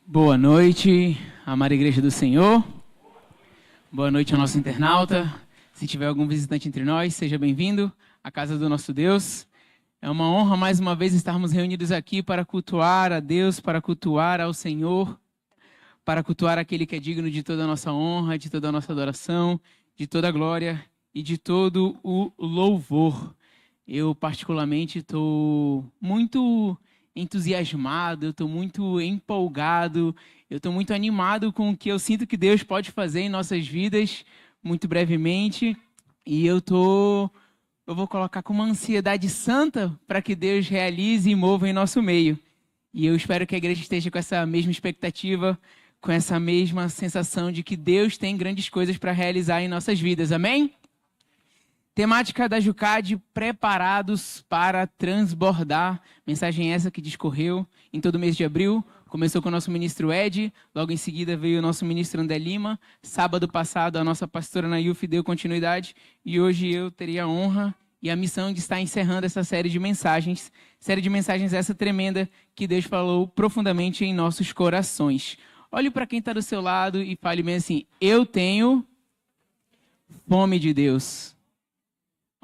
Boa noite, amada Igreja do Senhor. Boa noite ao nosso internauta. Se tiver algum visitante entre nós, seja bem-vindo à casa do nosso Deus. É uma honra, mais uma vez, estarmos reunidos aqui para cultuar a Deus, para cultuar ao Senhor, para cultuar aquele que é digno de toda a nossa honra, de toda a nossa adoração, de toda a glória e de todo o louvor. Eu, particularmente, estou muito entusiasmado, eu estou muito empolgado, eu estou muito animado com o que eu sinto que Deus pode fazer em nossas vidas, muito brevemente, e eu vou colocar com uma ansiedade santa para que Deus realize e mova em nosso meio. E eu espero que a igreja esteja com essa mesma expectativa, com essa mesma sensação de que Deus tem grandes coisas para realizar em nossas vidas, amém? Temática da Jucade, preparados para transbordar. Mensagem essa que discorreu em todo o mês de abril. Começou com o nosso ministro Ed, logo em seguida veio o nosso ministro André Lima. Sábado passado a nossa pastora Nayuf deu continuidade e hoje eu teria a honra e a missão de estar encerrando essa série de mensagens. Série de mensagens essa tremenda que Deus falou profundamente em nossos corações. Olhe para quem está do seu lado e fale bem assim: eu tenho fome de Deus.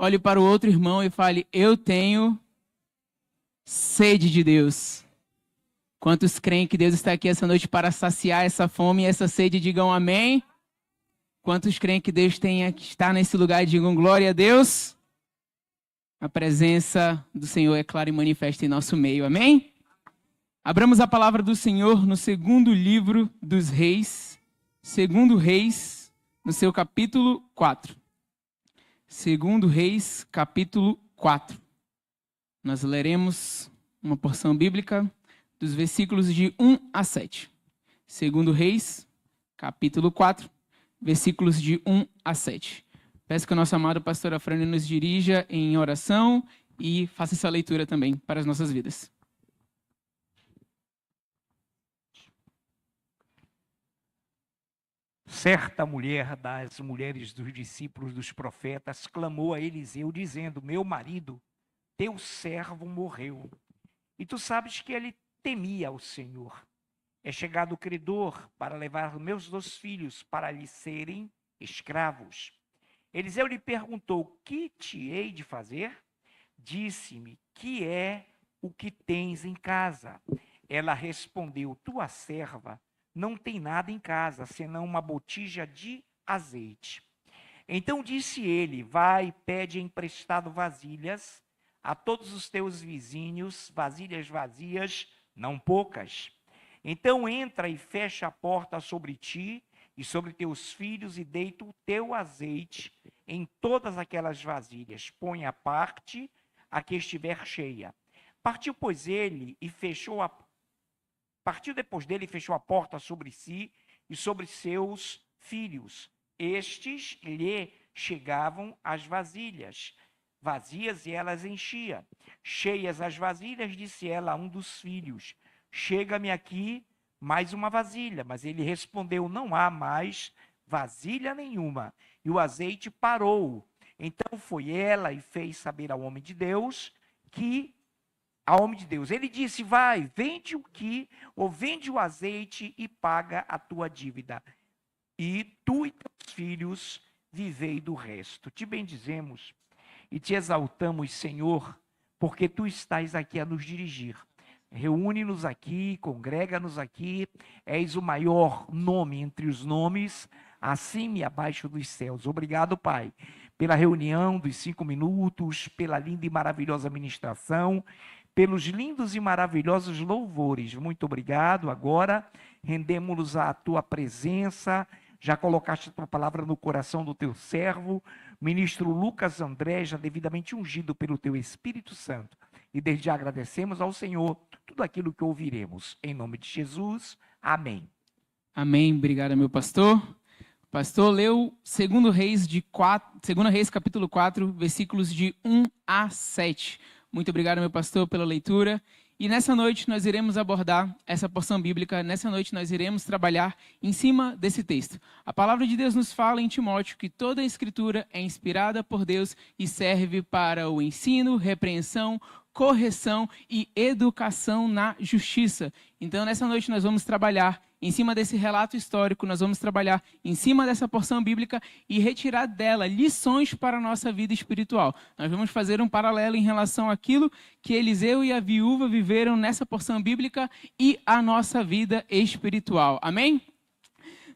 Olhe para o outro irmão e fale: eu tenho sede de Deus. Quantos creem que Deus está aqui essa noite para saciar essa fome e essa sede? Digam amém. Quantos creem que Deus está nesse lugar e digam glória a Deus? A presença do Senhor é clara e manifesta em nosso meio, amém? Abramos a palavra do Senhor no segundo livro dos Reis, segundo Reis, no seu capítulo 4. Segundo Reis, capítulo 4. Nós leremos uma porção bíblica dos versículos de 1 a 7. Segundo Reis, capítulo 4, versículos de 1 a 7. Peço que o nosso amado pastor Afrânio nos dirija em oração e faça essa leitura também para as nossas vidas. Certa mulher das mulheres dos discípulos dos profetas clamou a Eliseu, dizendo: meu marido, teu servo morreu. E tu sabes que ele temia ao Senhor. É chegado o credor para levar meus 2 filhos para lhe serem escravos. Eliseu lhe perguntou: que te hei de fazer? Disse-me: que é o que tens em casa? Ela respondeu: tua serva não tem nada em casa, senão uma botija de azeite. Então disse ele: vai, pede emprestado vasilhas a todos os teus vizinhos, vasilhas vazias, não poucas. Então entra e fecha a porta sobre ti e sobre teus filhos e deita o teu azeite em todas aquelas vasilhas. Põe à parte a que estiver cheia. Partiu, pois, ele e fechou a Partiu depois dele e fechou a porta sobre si e sobre seus filhos. Estes lhe chegavam as vasilhas vazias e elas enchia. Cheias as vasilhas, disse ela a um dos filhos: chega-me aqui mais uma vasilha. Mas ele respondeu: não há mais vasilha nenhuma. E o azeite parou. Então foi ela e fez saber ao homem de Deus ele disse: vai, vende vende o azeite e paga a tua dívida. E tu e teus filhos vivei do resto. Te bendizemos e te exaltamos, Senhor, porque tu estás aqui a nos dirigir. Reúne-nos aqui, congrega-nos aqui. És o maior nome entre os nomes, acima e abaixo dos céus. Obrigado, Pai, pela reunião dos 5 minutos, pela linda e maravilhosa ministração, pelos lindos e maravilhosos louvores. Muito obrigado. Agora, rendemos-nos à tua presença. Já colocaste a tua palavra no coração do teu servo, ministro Lucas André, já devidamente ungido pelo teu Espírito Santo. E desde já agradecemos ao Senhor tudo aquilo que ouviremos. Em nome de Jesus, amém. Amém. Obrigado, meu pastor. O pastor leu 2 Reis, capítulo 4, versículos de 1 a 7. Muito obrigado, meu pastor, pela leitura. E nessa noite nós iremos abordar essa porção bíblica, nessa noite nós iremos trabalhar em cima desse texto. A palavra de Deus nos fala em Timóteo que toda a escritura é inspirada por Deus e serve para o ensino, repreensão, correção e educação na justiça. Então, nessa noite nós vamos trabalhar em cima desse relato histórico, nós vamos trabalhar em cima dessa porção bíblica e retirar dela lições para a nossa vida espiritual. Nós vamos fazer um paralelo em relação àquilo que Eliseu e a viúva viveram nessa porção bíblica e a nossa vida espiritual. Amém?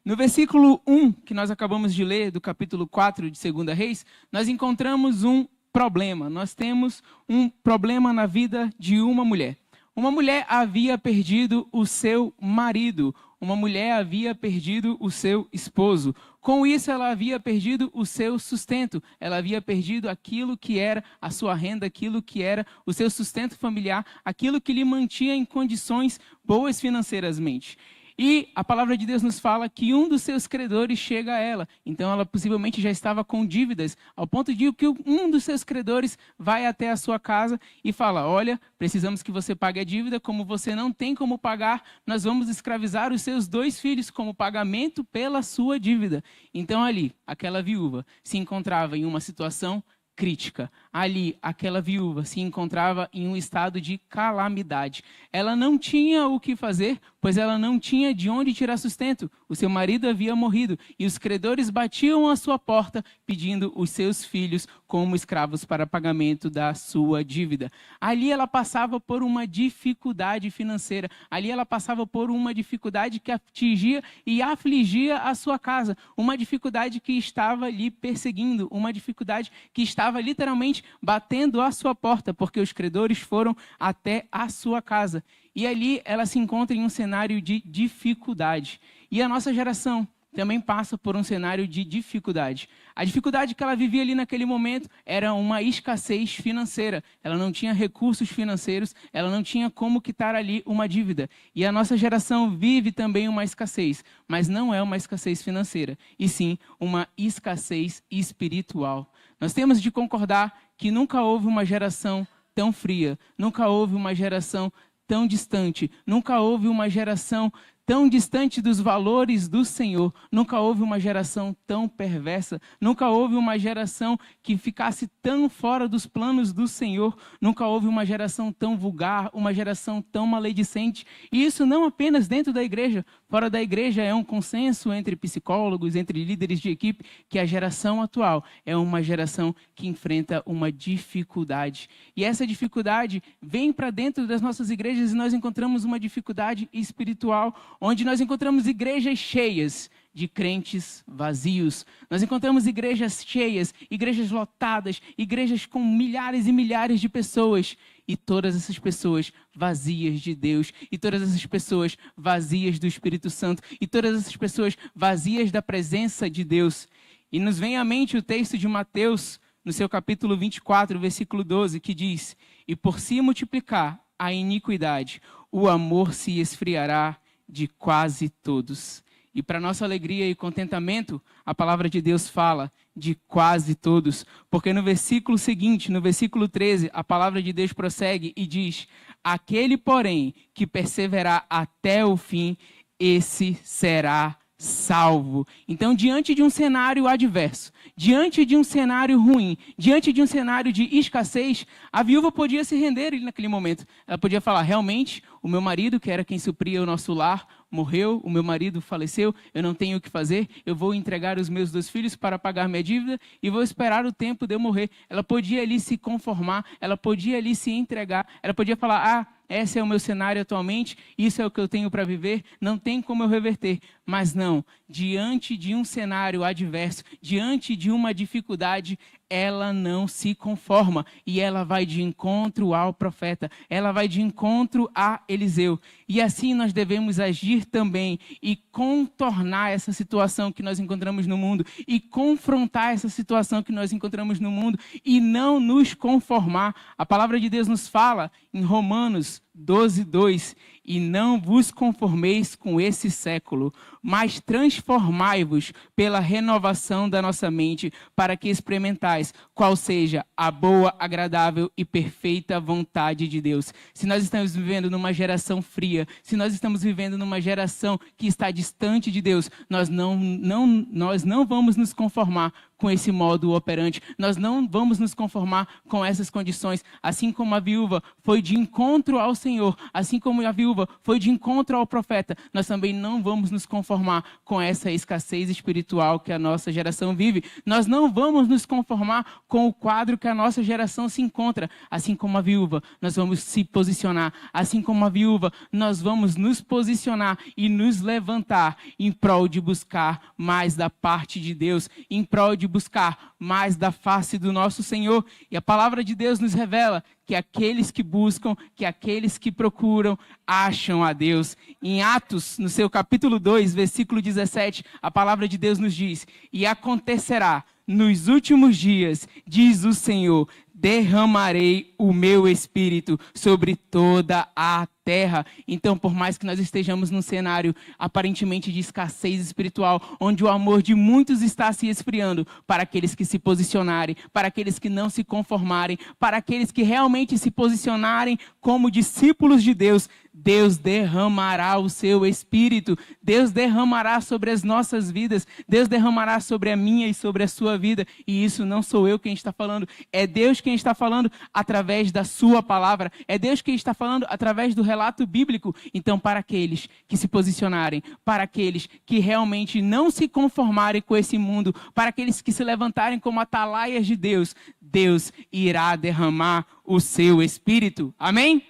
No versículo 1, que nós acabamos de ler, do capítulo 4 de 2 Reis, nós encontramos um problema. Nós temos um problema na vida de uma mulher. Uma mulher havia perdido o seu marido. Uma mulher havia perdido o seu esposo. Com isso, ela havia perdido o seu sustento. Ela havia perdido aquilo que era a sua renda, aquilo que era o seu sustento familiar, aquilo que lhe mantinha em condições boas financeiramente. E a palavra de Deus nos fala que um dos seus credores chega a ela. Então ela possivelmente já estava com dívidas, ao ponto de que um dos seus credores vai até a sua casa e fala: olha, precisamos que você pague a dívida, como você não tem como pagar, nós vamos escravizar os seus 2 filhos como pagamento pela sua dívida. Então ali, aquela viúva se encontrava em uma situação crítica. Ali, aquela viúva se encontrava em um estado de calamidade. Ela não tinha o que fazer, pois ela não tinha de onde tirar sustento. O seu marido havia morrido e os credores batiam à sua porta pedindo os seus filhos como escravos para pagamento da sua dívida. Ali ela passava por uma dificuldade financeira. Ali ela passava por uma dificuldade que atingia e afligia a sua casa. Uma dificuldade que estava lhe perseguindo. Uma dificuldade que estava literalmente batendo à sua porta, porque os credores foram até a sua casa. E ali ela se encontra em um cenário de dificuldade. E a nossa geração também passa por um cenário de dificuldade. A dificuldade que ela vivia ali naquele momento era uma escassez financeira. Ela não tinha recursos financeiros, ela não tinha como quitar ali uma dívida. E a nossa geração vive também uma escassez, mas não é uma escassez financeira, e sim uma escassez espiritual. Nós temos de concordar que nunca houve uma geração tão fria, nunca houve uma geração tão distante, nunca houve uma geração tão distante dos valores do Senhor, nunca houve uma geração tão perversa, nunca houve uma geração que ficasse tão fora dos planos do Senhor, nunca houve uma geração tão vulgar, uma geração tão maledicente. E isso não apenas dentro da igreja, fora da igreja é um consenso entre psicólogos, entre líderes de equipe, que a geração atual é uma geração que enfrenta uma dificuldade. E essa dificuldade vem para dentro das nossas igrejas e nós encontramos uma dificuldade espiritual, onde nós encontramos igrejas cheias de crentes vazios. Nós encontramos igrejas cheias, igrejas lotadas, igrejas com milhares e milhares de pessoas. E todas essas pessoas vazias de Deus, e todas essas pessoas vazias do Espírito Santo, e todas essas pessoas vazias da presença de Deus. E nos vem à mente o texto de Mateus, no seu capítulo 24, versículo 12, que diz: e por se multiplicar a iniquidade, o amor se esfriará de quase todos. E para nossa alegria e contentamento, a palavra de Deus fala de quase todos, porque no versículo seguinte, no versículo 13, a palavra de Deus prossegue e diz: aquele, porém, que perseverar até o fim, esse será salvo. Então, diante de um cenário adverso, diante de um cenário ruim, diante de um cenário de escassez, a viúva podia se render ali naquele momento. Ela podia falar: realmente, o meu marido, que era quem supria o nosso lar, morreu, o meu marido faleceu, eu não tenho o que fazer, eu vou entregar os meus 2 filhos para pagar minha dívida e vou esperar o tempo de eu morrer. Ela podia ali se conformar, ela podia ali se entregar, ela podia falar: esse é o meu cenário atualmente, isso é o que eu tenho para viver, não tem como eu reverter. Mas não, diante de um cenário adverso, diante de uma dificuldade, ela não se conforma e ela vai de encontro ao profeta, ela vai de encontro a Eliseu. E assim nós devemos agir também e contornar essa situação que nós encontramos no mundo e confrontar essa situação que nós encontramos no mundo e não nos conformar. A palavra de Deus nos fala em Romanos 12:2, e não vos conformeis com esse século, mas transformai-vos pela renovação da nossa mente, para que experimentais qual seja a boa, agradável e perfeita vontade de Deus. Se nós estamos vivendo numa geração fria, se nós estamos vivendo numa geração que está distante de Deus, nós não vamos nos conformar com esse modo operante. Nós não vamos nos conformar com essas condições. Assim como a viúva foi de encontro ao Senhor, assim como a viúva foi de encontro ao profeta, nós também não vamos nos conformar com essa escassez espiritual que a nossa geração vive. Nós não vamos nos conformar com o quadro que a nossa geração se encontra. Assim como a viúva, nós vamos se posicionar. Assim como a viúva, nós vamos nos posicionar e nos levantar em prol de buscar mais da parte de Deus, em prol de buscar mais da face do nosso Senhor. E a palavra de Deus nos revela que aqueles que buscam, que aqueles que procuram, acham a Deus. Em Atos, no seu capítulo 2, versículo 17, a palavra de Deus nos diz: e acontecerá nos últimos dias, diz o Senhor, derramarei o meu espírito sobre toda a terra. Então, por mais que nós estejamos num cenário aparentemente de escassez espiritual, onde o amor de muitos está se esfriando, para aqueles que se posicionarem, para aqueles que não se conformarem, para aqueles que realmente se posicionarem como discípulos de Deus, Deus derramará o seu espírito, Deus derramará sobre as nossas vidas, Deus derramará sobre a minha e sobre a sua vida. E isso não sou eu quem está falando, é Deus quem está falando através da sua palavra, é Deus quem está falando através do relato bíblico. Então, para aqueles que se posicionarem, para aqueles que realmente não se conformarem com esse mundo, para aqueles que se levantarem como atalaias de Deus, Deus irá derramar o seu espírito. Amém?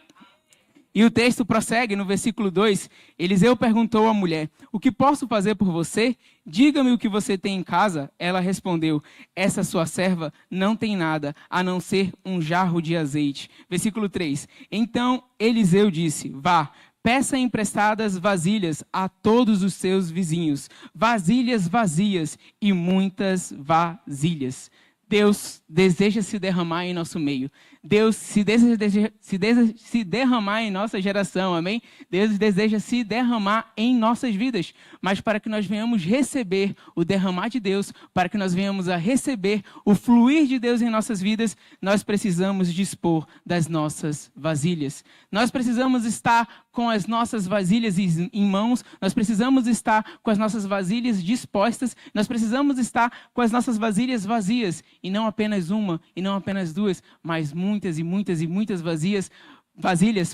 E o texto prossegue no versículo 2, Eliseu perguntou à mulher, o que posso fazer por você? Diga-me o que você tem em casa. Ela respondeu, essa sua serva não tem nada, a não ser um jarro de azeite. Versículo 3, então Eliseu disse, vá, peça emprestadas vasilhas a todos os seus vizinhos, vasilhas vazias e muitas vasilhas. Deus deseja se derramar em nosso meio. Deus se derramar em nossa geração, amém? Deus deseja se derramar em nossas vidas, mas para que nós venhamos receber o derramar de Deus, para que nós venhamos a receber o fluir de Deus em nossas vidas, nós precisamos dispor das nossas vasilhas. Nós precisamos estar com as nossas vasilhas em mãos, nós precisamos estar com as nossas vasilhas dispostas, nós precisamos estar com as nossas vasilhas vazias, e não apenas uma, e não apenas duas, mas muitas e muitas e muitas vasilhas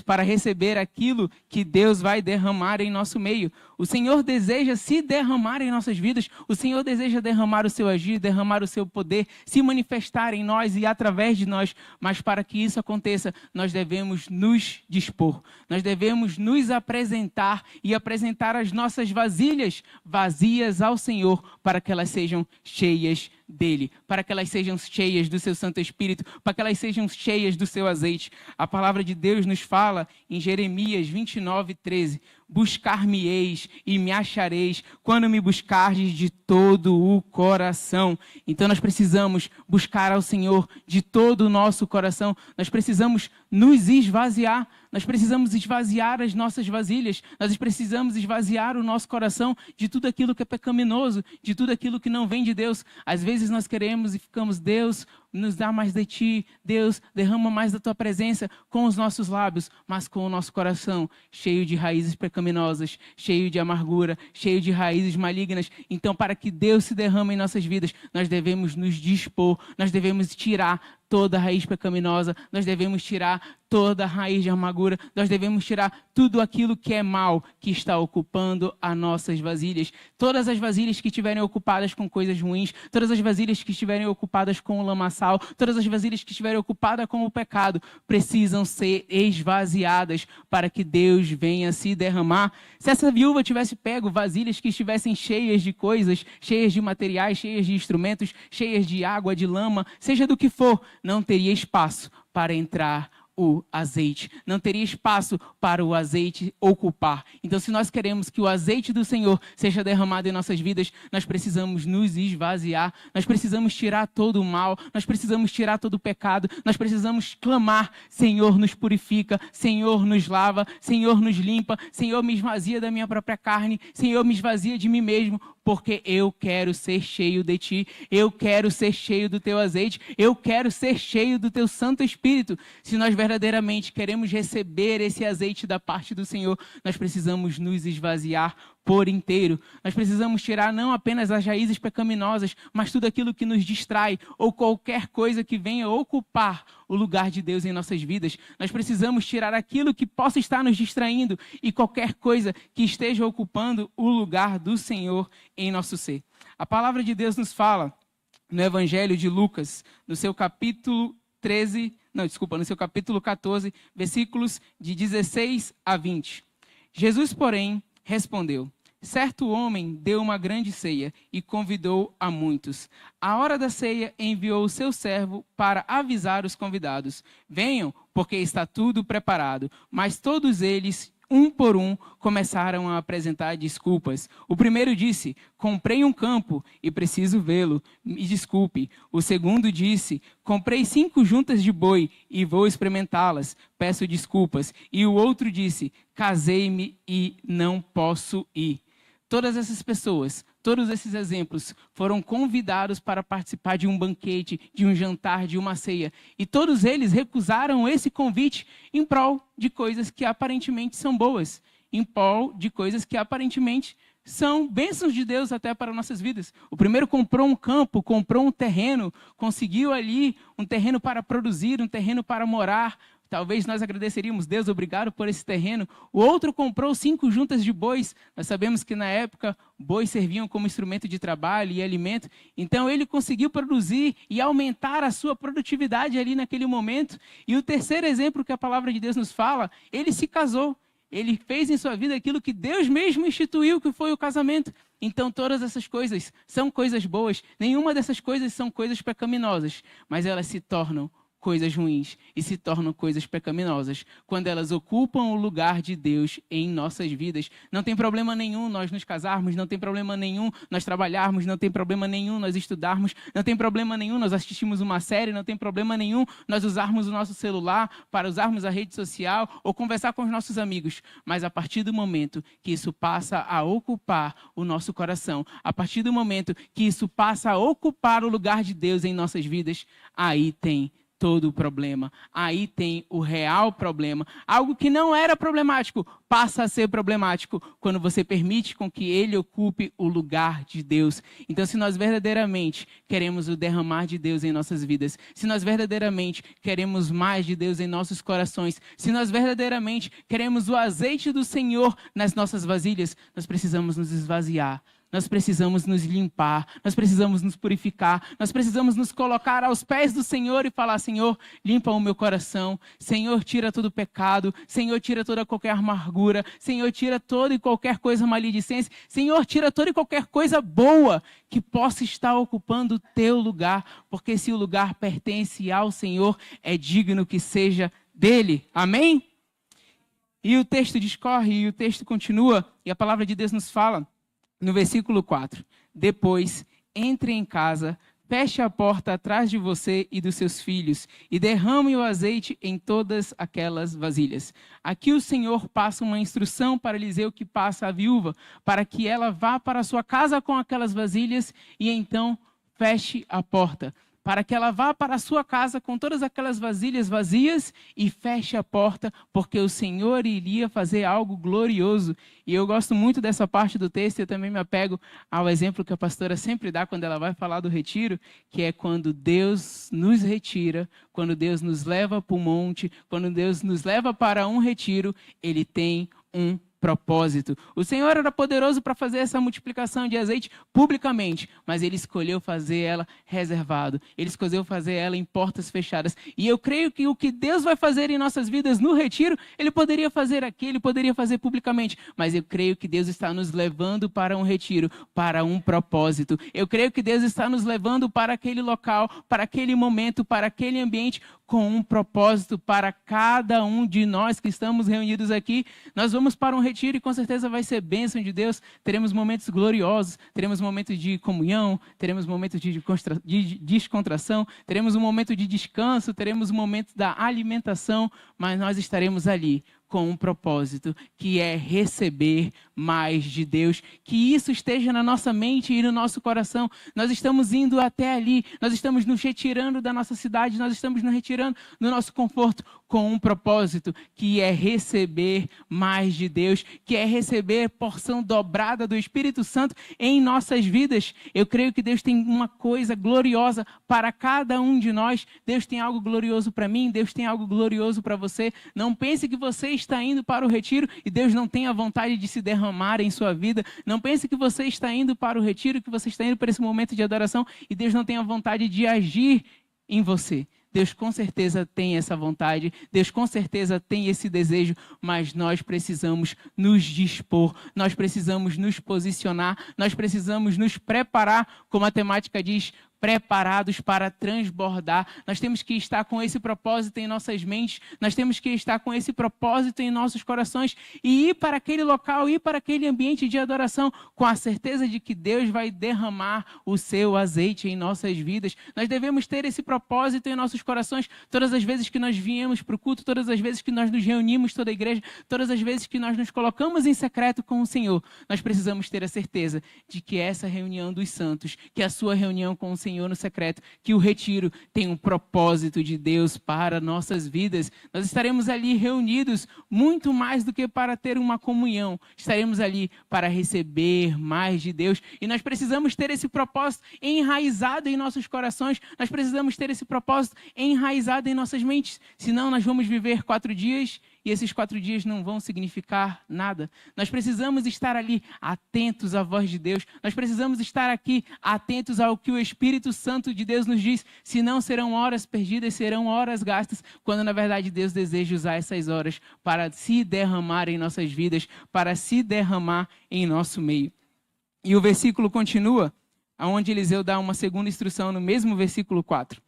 para receber aquilo que Deus vai derramar em nosso meio. O Senhor deseja se derramar em nossas vidas, o Senhor deseja derramar o seu agir, derramar o seu poder, se manifestar em nós e através de nós, mas para que isso aconteça, nós devemos nos dispor, nós devemos nos apresentar e apresentar as nossas vasilhas vazias ao Senhor, para que elas sejam cheias dele, para que elas sejam cheias do seu Santo Espírito, para que elas sejam cheias do seu azeite. A palavra de Deus nos fala em Jeremias 29:13, buscar-me-eis e me achareis quando me buscardes de todo o coração. Então nós precisamos buscar ao Senhor de todo o nosso coração, nós precisamos nos esvaziar, nós precisamos esvaziar as nossas vasilhas, nós precisamos esvaziar o nosso coração de tudo aquilo que é pecaminoso, de tudo aquilo que não vem de Deus. Às vezes nós queremos e ficamos, Deus, nos dá mais de ti, Deus, derrama mais da tua presença com os nossos lábios, mas com o nosso coração cheio de raízes pecaminosas, cheio de amargura, cheio de raízes malignas. Então, para que Deus se derrame em nossas vidas, nós devemos nos dispor, nós devemos tirar toda a raiz pecaminosa, nós devemos tirar toda a raiz de amargura, nós devemos tirar tudo aquilo que é mal, que está ocupando as nossas vasilhas. Todas as vasilhas que estiverem ocupadas com coisas ruins, todas as vasilhas que estiverem ocupadas com o lamaçal, todas as vasilhas que estiverem ocupadas com o pecado, precisam ser esvaziadas para que Deus venha se derramar. Se essa viúva tivesse pego vasilhas que estivessem cheias de coisas, cheias de materiais, cheias de instrumentos, cheias de água, de lama, seja do que for, não teria espaço para entrar o azeite, não teria espaço para o azeite ocupar. Então, se nós queremos que o azeite do Senhor seja derramado em nossas vidas, nós precisamos nos esvaziar, nós precisamos tirar todo o mal, nós precisamos tirar todo o pecado, nós precisamos clamar, Senhor, nos purifica, Senhor, nos lava, Senhor, nos limpa, Senhor, me esvazia da minha própria carne, Senhor, me esvazia de mim mesmo, porque eu quero ser cheio de ti, eu quero ser cheio do teu azeite, eu quero ser cheio do teu Santo Espírito. Se nós verdadeiramente queremos receber esse azeite da parte do Senhor, nós precisamos nos esvaziar por inteiro. Nós precisamos tirar não apenas as raízes pecaminosas, mas tudo aquilo que nos distrai ou qualquer coisa que venha ocupar o lugar de Deus em nossas vidas. Nós precisamos tirar aquilo que possa estar nos distraindo e qualquer coisa que esteja ocupando o lugar do Senhor em nosso ser. A palavra de Deus nos fala no Evangelho de Lucas, no seu capítulo 14, versículos de 16 a 20. Jesus, porém, respondeu: certo homem deu uma grande ceia e convidou a muitos. À hora da ceia, enviou o seu servo para avisar os convidados: venham, porque está tudo preparado. Mas todos eles, um por um, começaram a apresentar desculpas. O primeiro disse: comprei um campo e preciso vê-lo, me desculpe. O segundo disse: comprei 5 juntas de boi e vou experimentá-las, peço desculpas. E o outro disse: casei-me e não posso ir. Todas essas pessoas, todos esses exemplos foram convidados para participar de um banquete, de um jantar, de uma ceia. E todos eles recusaram esse convite em prol de coisas que aparentemente são boas, em prol de coisas que aparentemente são bênçãos de Deus até para nossas vidas. O primeiro comprou um campo, comprou um terreno, conseguiu ali um terreno para produzir, um terreno para morar. Talvez nós agradeceríamos: Deus, obrigado por esse terreno. O outro comprou 5 juntas de bois. Nós sabemos que na época bois serviam como instrumento de trabalho e alimento. Então ele conseguiu produzir e aumentar a sua produtividade ali naquele momento. E o terceiro exemplo que a palavra de Deus nos fala, ele se casou. Ele fez em sua vida aquilo que Deus mesmo instituiu, que foi o casamento. Então todas essas coisas são coisas boas. Nenhuma dessas coisas são coisas pecaminosas, mas elas se tornam coisas ruins e se tornam coisas pecaminosas quando elas ocupam o lugar de Deus em nossas vidas. Não tem problema nenhum nós nos casarmos, não tem problema nenhum nós trabalharmos, não tem problema nenhum nós estudarmos, não tem problema nenhum nós assistirmos uma série, não tem problema nenhum nós usarmos o nosso celular para usarmos a rede social ou conversar com os nossos amigos. Mas a partir do momento que isso passa a ocupar o nosso coração, a partir do momento que isso passa a ocupar o lugar de Deus em nossas vidas, aí tem todo o problema. Aí tem o real problema. Algo que não era problemático passa a ser problemático quando você permite com que ele ocupe o lugar de Deus. Então, se nós verdadeiramente queremos o derramar de Deus em nossas vidas, se nós verdadeiramente queremos mais de Deus em nossos corações, se nós verdadeiramente queremos o azeite do Senhor nas nossas vasilhas, nós precisamos nos esvaziar. Nós precisamos nos limpar, nós precisamos nos purificar, nós precisamos nos colocar aos pés do Senhor e falar: Senhor, limpa o meu coração, Senhor, tira todo o pecado, Senhor, tira toda qualquer amargura, Senhor, tira toda e qualquer coisa maledicência, Senhor, tira toda e qualquer coisa boa que possa estar ocupando o teu lugar, porque se o lugar pertence ao Senhor, é digno que seja dele. Amém? E o texto discorre e o texto continua e a palavra de Deus nos fala no versículo 4, depois, entre em casa, feche a porta atrás de você e dos seus filhos e derrame o azeite em todas aquelas vasilhas. Aqui o Senhor passa uma instrução para Eliseu que passa a viúva, para que ela vá para a sua casa com aquelas vasilhas e então feche a porta. Para que ela vá para a sua casa com todas aquelas vasilhas vazias e feche a porta, porque o Senhor iria fazer algo glorioso. E eu gosto muito dessa parte do texto, eu também me apego ao exemplo que a pastora sempre dá quando ela vai falar do retiro, que é quando Deus nos retira, quando Deus nos leva para o monte, quando Deus nos leva para um retiro, Ele tem um propósito. O Senhor era poderoso para fazer essa multiplicação de azeite publicamente, mas Ele escolheu fazer ela reservado. Ele escolheu fazer ela em portas fechadas. E eu creio que o que Deus vai fazer em nossas vidas no retiro, Ele poderia fazer aqui, Ele poderia fazer publicamente, mas eu creio que Deus está nos levando para um retiro, para um propósito. Eu creio que Deus está nos levando para aquele local, para aquele momento, para aquele ambiente, com um propósito para cada um de nós que estamos reunidos aqui. Nós vamos para um retiro e com certeza vai ser bênção de Deus. Teremos momentos gloriosos, teremos momentos de comunhão, teremos momentos de descontração, teremos um momento de descanso, teremos um momento da alimentação, mas nós estaremos ali com um propósito, que é receber mais de Deus, que isso esteja na nossa mente e no nosso coração. Nós estamos indo até ali, nós estamos nos retirando da nossa cidade, nós estamos nos retirando do nosso conforto com um propósito, que é receber mais de Deus, que é receber porção dobrada do Espírito Santo em nossas vidas. Eu creio que Deus tem uma coisa gloriosa para cada um de nós. Deus tem algo glorioso para mim, Deus tem algo glorioso para você. Não pense que você está indo para o retiro e Deus não tem a vontade de se derramar em sua vida. Não pense que você está indo para o retiro, que você está indo para esse momento de adoração e Deus não tem a vontade de agir em você. Deus com certeza tem essa vontade, Deus com certeza tem esse desejo, mas nós precisamos nos dispor, nós precisamos nos posicionar, nós precisamos nos preparar, como a temática diz, preparados para transbordar. Nós temos que estar com esse propósito em nossas mentes, nós temos que estar com esse propósito em nossos corações e ir para aquele local, ir para aquele ambiente de adoração com a certeza de que Deus vai derramar o seu azeite em nossas vidas. Nós devemos ter esse propósito em nossos corações todas as vezes que nós viemos para o culto, todas as vezes que nós nos reunimos, toda a igreja, todas as vezes que nós nos colocamos em secreto com o Senhor. Nós precisamos ter a certeza de que essa reunião dos santos, que a sua reunião com o Senhor no secreto, que o retiro tem um propósito de Deus para nossas vidas. Nós estaremos ali reunidos muito mais do que para ter uma comunhão. Estaremos ali para receber mais de Deus e nós precisamos ter esse propósito enraizado em nossos corações. Nós precisamos ter esse propósito enraizado em nossas mentes. Senão nós vamos viver 4 dias e esses 4 dias não vão significar nada. Nós precisamos estar ali atentos à voz de Deus. Nós precisamos estar aqui atentos ao que o Espírito Santo de Deus nos diz. Senão serão horas perdidas, serão horas gastas, quando na verdade Deus deseja usar essas horas para se derramar em nossas vidas, para se derramar em nosso meio. E o versículo continua, onde Eliseu dá uma segunda instrução no mesmo versículo 4.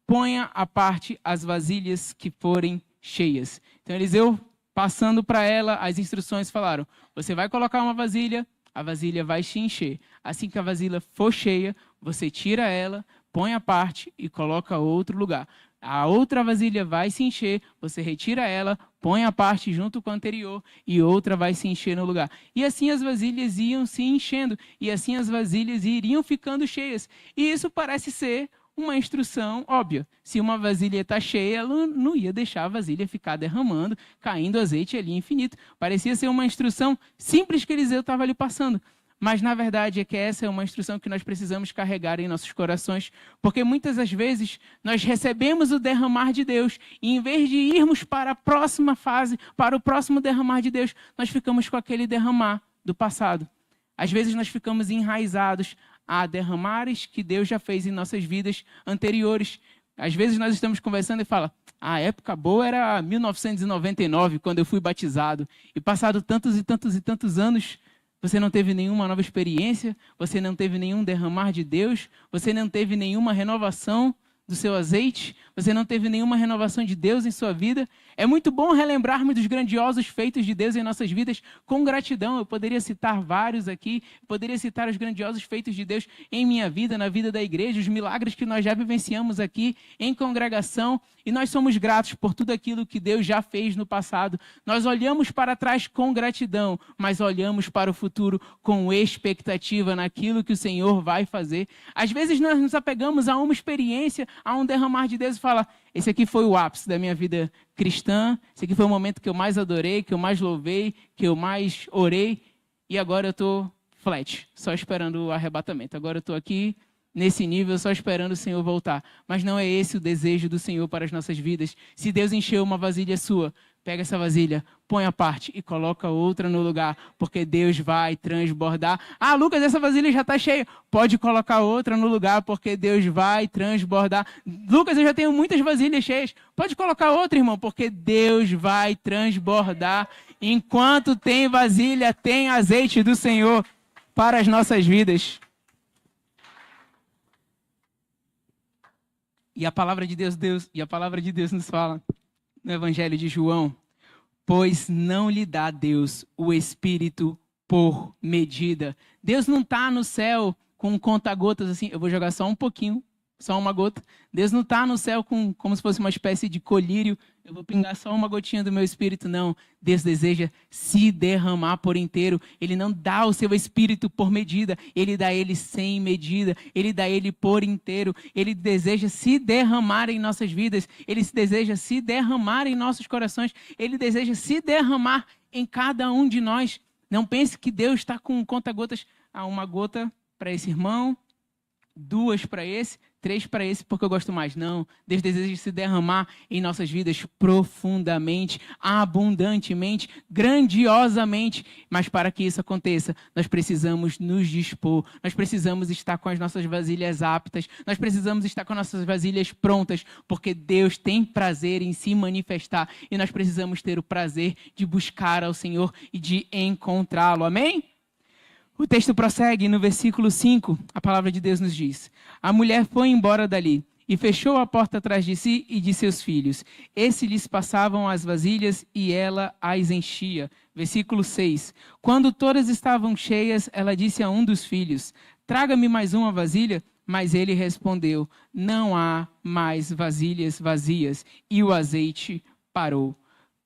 Ponha à parte as vasilhas que forem cheias. Então Eliseu, passando para ela, as instruções falaram, você vai colocar uma vasilha, a vasilha vai se encher. Assim que a vasilha for cheia, você tira ela, põe à parte e coloca outro lugar. A outra vasilha vai se encher, você retira ela, põe à parte junto com a anterior e outra vai se encher no lugar. E assim as vasilhas iam se enchendo, e assim as vasilhas iriam ficando cheias. E isso parece ser uma instrução óbvia. Se uma vasilha está cheia, ela não ia deixar a vasilha ficar derramando, caindo azeite ali infinito. Parecia ser uma instrução simples que Eliseu estava ali passando. Mas, na verdade, é que essa é uma instrução que nós precisamos carregar em nossos corações, porque muitas das vezes nós recebemos o derramar de Deus e, em vez de irmos para a próxima fase, para o próximo derramar de Deus, nós ficamos com aquele derramar do passado. Às vezes nós ficamos enraizados a derramares que Deus já fez em nossas vidas anteriores. Às vezes nós estamos conversando e fala, a época boa era 1999, quando eu fui batizado. E passado tantos e tantos e tantos anos, você não teve nenhuma nova experiência, você não teve nenhum derramar de Deus, você não teve nenhuma renovação do seu azeite, você não teve nenhuma renovação de Deus em sua vida. É muito bom relembrarmos dos grandiosos feitos de Deus em nossas vidas com gratidão. Eu poderia citar vários aqui, poderia citar os grandiosos feitos de Deus em minha vida, na vida da igreja, os milagres que nós já vivenciamos aqui em congregação, e nós somos gratos por tudo aquilo que Deus já fez no passado. Nós olhamos para trás com gratidão, mas olhamos para o futuro com expectativa naquilo que o Senhor vai fazer. Às vezes nós nos apegamos a uma experiência, a um derramar de Deus e fala, esse aqui foi o ápice da minha vida cristã, esse aqui foi o momento que eu mais adorei, que eu mais louvei, que eu mais orei, e agora eu estou flat, só esperando o arrebatamento. Agora eu estou aqui nesse nível, só esperando o Senhor voltar. Mas não é esse o desejo do Senhor para as nossas vidas. Se Deus encheu uma vasilha sua, pega essa vasilha, põe à parte e coloca outra no lugar, porque Deus vai transbordar. Ah, Lucas, essa vasilha já está cheia. Pode colocar outra no lugar, porque Deus vai transbordar. Lucas, eu já tenho muitas vasilhas cheias. Pode colocar outra, irmão, porque Deus vai transbordar. Enquanto tem vasilha, tem azeite do Senhor para as nossas vidas. E a palavra de Deus nos fala no Evangelho de João, pois não lhe dá Deus o Espírito por medida. Deus não está no céu com conta-gotas assim, eu vou jogar só um pouquinho, só uma gota. Deus não está no céu como se fosse uma espécie de colírio. eu vou pingar só uma gotinha do meu espírito, não. Deus deseja se derramar por inteiro. Ele não dá o seu espírito por medida, ele dá ele sem medida, ele dá ele por inteiro. Ele deseja se derramar em nossas vidas, ele deseja se derramar em nossos corações, ele deseja se derramar em cada um de nós. Não pense que Deus está com conta-gotas. Uma gota para esse irmão, 2 para esse, 3 para esse, porque eu gosto mais. Não, Deus deseja se derramar em nossas vidas profundamente, abundantemente, grandiosamente. Mas para que isso aconteça, nós precisamos nos dispor, nós precisamos estar com as nossas vasilhas aptas, nós precisamos estar com as nossas vasilhas prontas, porque Deus tem prazer em se manifestar e nós precisamos ter o prazer de buscar ao Senhor e de encontrá-lo. Amém? O texto prossegue no versículo 5, a palavra de Deus nos diz: a mulher foi embora dali e fechou a porta atrás de si e de seus filhos. Esses lhes passavam as vasilhas e ela as enchia. Versículo 6, quando todas estavam cheias, ela disse a um dos filhos: traga-me mais uma vasilha. Mas ele respondeu: não há mais vasilhas vazias. E o azeite parou.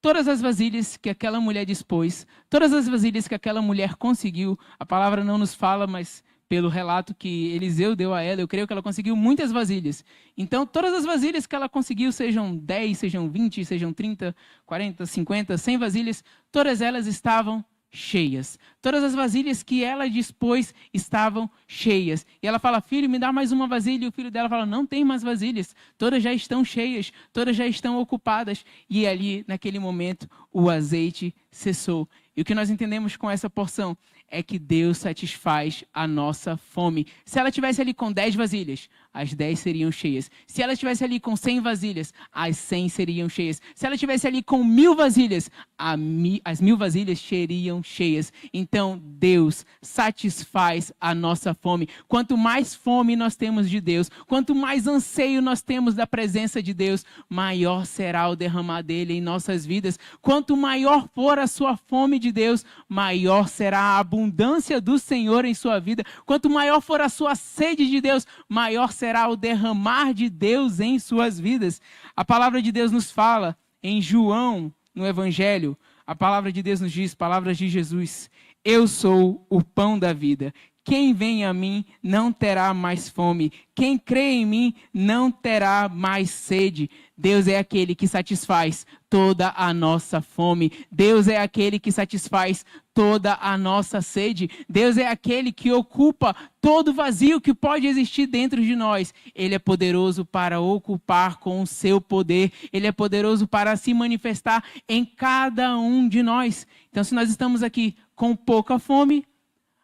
Todas as vasilhas que aquela mulher dispôs, todas as vasilhas que aquela mulher conseguiu, a palavra não nos fala, mas pelo relato que Eliseu deu a ela, eu creio que ela conseguiu muitas vasilhas. Então, todas as vasilhas que ela conseguiu, sejam 10, sejam 20, sejam 30, 40, 50, 100 vasilhas, todas elas estavam cheias. Todas as vasilhas que ela dispôs estavam cheias. E ela fala: filho, me dá mais uma vasilha. E o filho dela fala: não tem mais vasilhas. Todas já estão cheias, todas já estão ocupadas. E ali, naquele momento, o azeite cessou. E o que nós entendemos com essa porção é que Deus satisfaz a nossa fome. Se ela estivesse ali com 10 vasilhas, as 10 seriam cheias. Se ela estivesse ali com 100 vasilhas, as 100 seriam cheias. Se ela estivesse ali com 1000 vasilhas, as 1000 vasilhas seriam cheias. Então, Deus satisfaz a nossa fome. Quanto mais fome nós temos de Deus, quanto mais anseio nós temos da presença de Deus, maior será o derramar dele em nossas vidas. Quanto maior for a sua fome de Deus, maior será a abundância do Senhor em sua vida. Quanto maior for a sua sede de Deus, maior será o derramar de Deus em suas vidas. A palavra de Deus nos fala em João, no Evangelho, a palavra de Deus nos diz, palavras de Jesus: eu sou o pão da vida. Quem vem a mim não terá mais fome. Quem crê em mim não terá mais sede. Deus é aquele que satisfaz toda a nossa fome. Deus é aquele que satisfaz toda a nossa sede. Deus é aquele que ocupa todo vazio que pode existir dentro de nós. Ele é poderoso para ocupar com o seu poder. Ele é poderoso para se manifestar em cada um de nós. Então, se nós estamos aqui com pouca fome,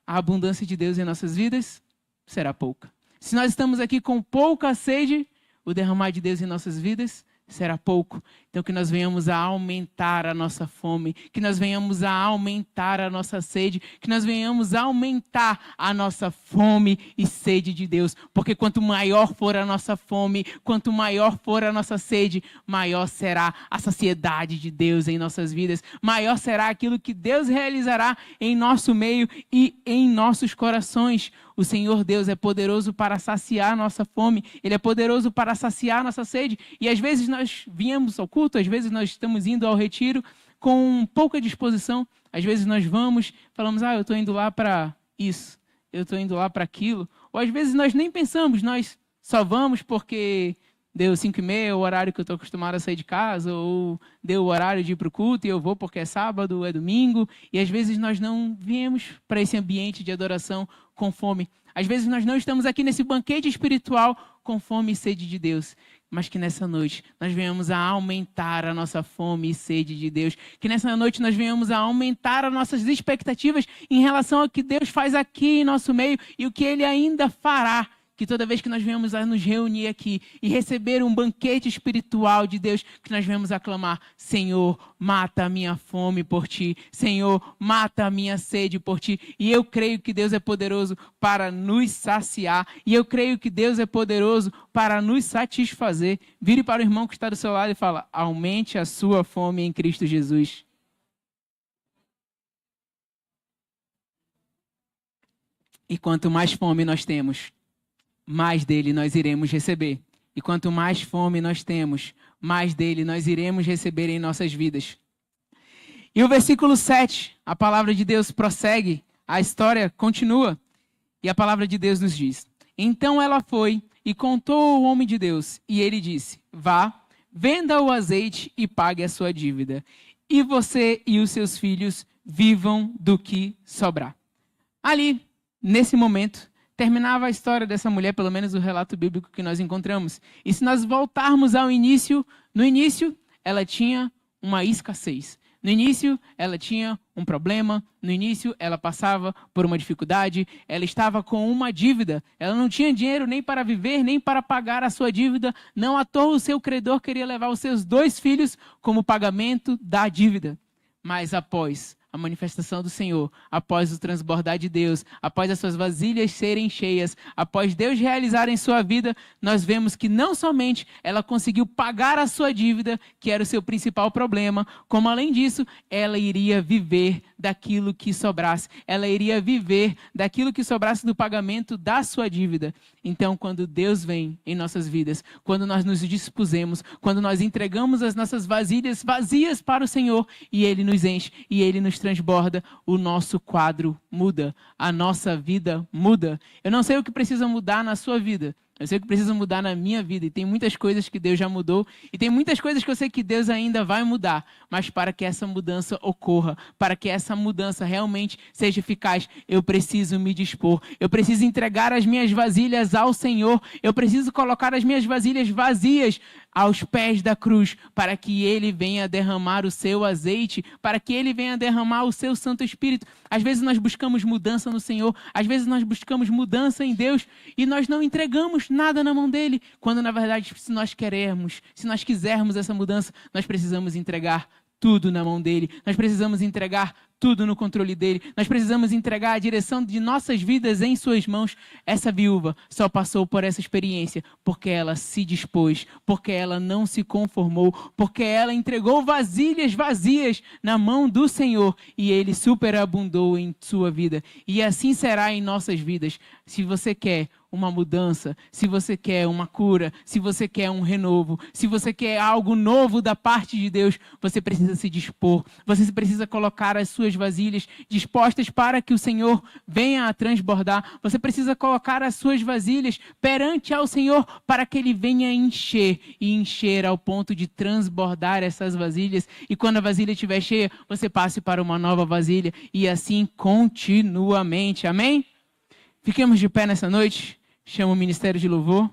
a abundância de Deus em nossas vidas será pouca. Se nós estamos aqui com pouca sede, o derramar de Deus em nossas vidas será pouco. Então, que nós venhamos a aumentar a nossa fome, que nós venhamos a aumentar a nossa sede, que nós venhamos a aumentar a nossa fome e sede de Deus. Porque quanto maior for a nossa fome, quanto maior for a nossa sede, maior será a saciedade de Deus em nossas vidas, maior será aquilo que Deus realizará em nosso meio e em nossos corações. O Senhor Deus é poderoso para saciar nossa fome, Ele é poderoso para saciar nossa sede. E às vezes nós viemos ao culto, às vezes nós estamos indo ao retiro com pouca disposição. Às vezes nós vamos, falamos: eu estou indo lá para isso, eu estou indo lá para aquilo. Ou às vezes nós nem pensamos, nós só vamos porque deu 5h30, o horário que eu estou acostumado a sair de casa, ou deu o horário de ir para o culto e eu vou porque é sábado, é domingo. E às vezes nós não viemos para esse ambiente de adoração com fome. Às vezes nós não estamos aqui nesse banquete espiritual com fome e sede de Deus. Mas que nessa noite nós venhamos a aumentar a nossa fome e sede de Deus. Que nessa noite nós venhamos a aumentar as nossas expectativas em relação ao que Deus faz aqui em nosso meio e o que Ele ainda fará. Que toda vez que nós venhamos a nos reunir aqui e receber um banquete espiritual de Deus, que nós venhamos a clamar: Senhor, mata a minha fome por Ti. Senhor, mata a minha sede por Ti. E eu creio que Deus é poderoso para nos saciar. E eu creio que Deus é poderoso para nos satisfazer. Vire para o irmão que está do seu lado e fala: aumente a sua fome em Cristo Jesus. E quanto mais fome nós temos, mais dele nós iremos receber. E quanto mais fome nós temos, mais dele nós iremos receber em nossas vidas. E o versículo 7, a palavra de Deus prossegue, a história continua. E a palavra de Deus nos diz: então ela foi e contou ao homem de Deus. E ele disse: vá, venda o azeite e pague a sua dívida. E você e os seus filhos vivam do que sobrar. Ali, nesse momento, terminava a história dessa mulher, pelo menos o relato bíblico que nós encontramos. E se nós voltarmos ao início, no início, ela tinha uma escassez. No início, ela tinha um problema. No início, ela passava por uma dificuldade. Ela estava com uma dívida. Ela não tinha dinheiro nem para viver, nem para pagar a sua dívida. Não à toa o seu credor queria levar os seus 2 filhos como pagamento da dívida. Mas após a manifestação do Senhor, após o transbordar de Deus, após as suas vasilhas serem cheias, após Deus realizar em sua vida, nós vemos que não somente ela conseguiu pagar a sua dívida, que era o seu principal problema, como além disso, ela iria viver daquilo que sobrasse. Ela iria viver daquilo que sobrasse do pagamento da sua dívida. Então, quando Deus vem em nossas vidas, quando nós nos dispusemos, quando nós entregamos as nossas vasilhas vazias para o Senhor, e Ele nos enche, e Ele nos transborda, o nosso quadro muda, a nossa vida muda. Eu não sei o que precisa mudar na sua vida, eu sei que precisa mudar na minha vida, e tem muitas coisas que Deus já mudou, e tem muitas coisas que eu sei que Deus ainda vai mudar, mas para que essa mudança ocorra, para que essa mudança realmente seja eficaz, eu preciso me dispor, eu preciso entregar as minhas vasilhas ao Senhor, eu preciso colocar as minhas vasilhas vazias aos pés da cruz, para que Ele venha derramar o seu azeite, para que Ele venha derramar o seu Santo Espírito. Às vezes nós buscamos mudança no Senhor, às vezes nós buscamos mudança em Deus, e nós não entregamos nada na mão dEle, quando na verdade, se nós queremos, se nós quisermos essa mudança, nós precisamos entregar tudo na mão dEle, nós precisamos entregar tudo no controle dEle, nós precisamos entregar a direção de nossas vidas em suas mãos. Essa viúva só passou por essa experiência porque ela se dispôs, porque ela não se conformou, porque ela entregou vasilhas vazias na mão do Senhor e Ele superabundou em sua vida. E assim será em nossas vidas. Se você quer uma mudança, se você quer uma cura, se você quer um renovo, se você quer algo novo da parte de Deus, você precisa se dispor, você precisa colocar as suas vasilhas dispostas para que o Senhor venha a transbordar, você precisa colocar as suas vasilhas perante ao Senhor para que Ele venha encher e encher ao ponto de transbordar essas vasilhas, e quando a vasilha estiver cheia, você passe para uma nova vasilha e assim continuamente, amém? Fiquemos de pé nessa noite, chamo o Ministério de Louvor.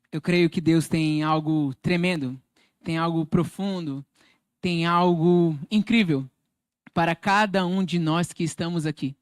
Eu creio que Deus tem algo tremendo, tem algo profundo, tem algo incrível para cada um de nós que estamos aqui.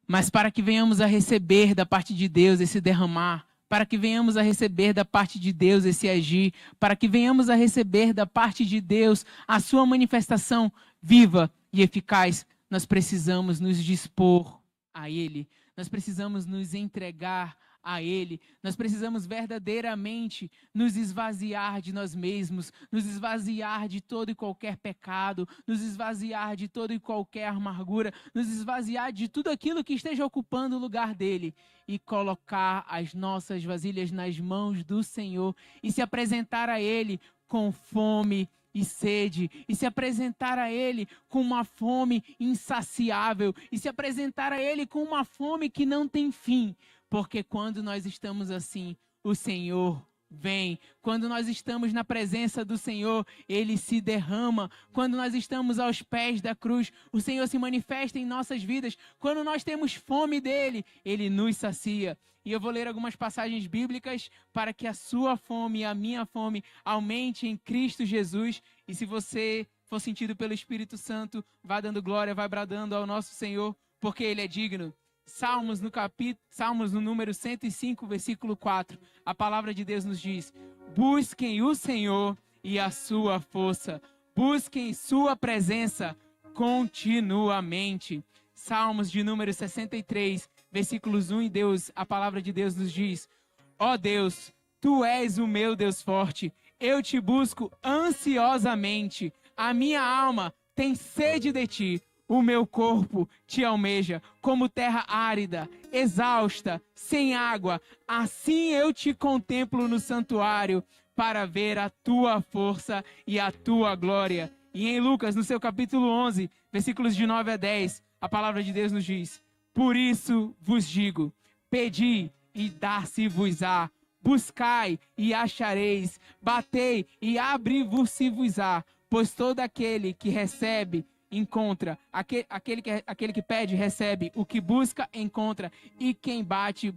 Mas para que venhamos a receber da parte de Deus esse derramar, para que venhamos a receber da parte de Deus esse agir, para que venhamos a receber da parte de Deus a sua manifestação viva e eficaz, nós precisamos nos dispor a Ele, nós precisamos nos entregar a Ele, nós precisamos verdadeiramente nos esvaziar de nós mesmos, nos esvaziar de todo e qualquer pecado, nos esvaziar de toda e qualquer amargura, nos esvaziar de tudo aquilo que esteja ocupando o lugar dEle e colocar as nossas vasilhas nas mãos do Senhor e se apresentar a Ele com fome e sede, e se apresentar a Ele com uma fome insaciável, e se apresentar a Ele com uma fome que não tem fim. Porque quando nós estamos assim, o Senhor vem. Quando nós estamos na presença do Senhor, Ele se derrama. Quando nós estamos aos pés da cruz, o Senhor se manifesta em nossas vidas. Quando nós temos fome dEle, Ele nos sacia. E eu vou ler algumas passagens bíblicas para que a sua fome e a minha fome aumente em Cristo Jesus. E se você for sentido pelo Espírito Santo, vá dando glória, vai bradando ao nosso Senhor, porque Ele é digno. Salmos no número 105, versículo 4. A palavra de Deus nos diz: busquem o Senhor e a sua força. Busquem sua presença continuamente. Salmos de número 63, versículos 1 e 2. A palavra de Deus nos diz: ó Deus, Tu és o meu Deus forte. Eu te busco ansiosamente. A minha alma tem sede de ti. O meu corpo te almeja, como terra árida, exausta, sem água. Assim eu te contemplo no santuário, para ver a tua força e a tua glória. E em Lucas, no seu capítulo 11, versículos de 9 a 10, a palavra de Deus nos diz: por isso vos digo, pedi e dar-se-vos-á, buscai e achareis, batei e abri-vos-se-vos-á, pois todo aquele que recebe, encontra, aquele que pede, recebe, o que busca, encontra, e quem bate,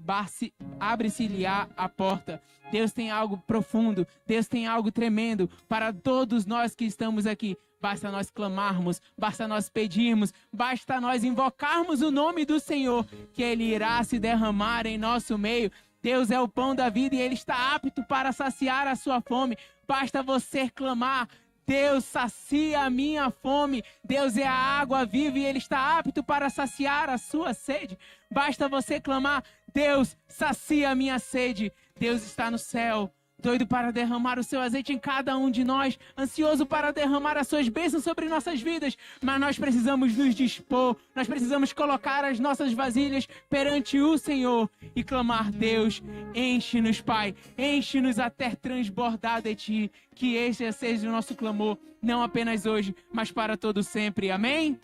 abre-se-lhe-á a porta. Deus tem algo profundo, Deus tem algo tremendo para todos nós que estamos aqui. Basta nós clamarmos, basta nós pedirmos, basta nós invocarmos o nome do Senhor, que Ele irá se derramar em nosso meio. Deus é o pão da vida e Ele está apto para saciar a sua fome. Basta você clamar: Deus sacia a minha fome. Deus é a água viva e Ele está apto para saciar a sua sede. Basta você clamar: Deus sacia a minha sede. Deus está no céu, doido para derramar o seu azeite em cada um de nós, ansioso para derramar as suas bênçãos sobre nossas vidas. Mas nós precisamos nos dispor, nós precisamos colocar as nossas vasilhas perante o Senhor e clamar: Deus, enche-nos, Pai, enche-nos até transbordar de Ti. Que este seja o nosso clamor, não apenas hoje, mas para todo sempre. Amém?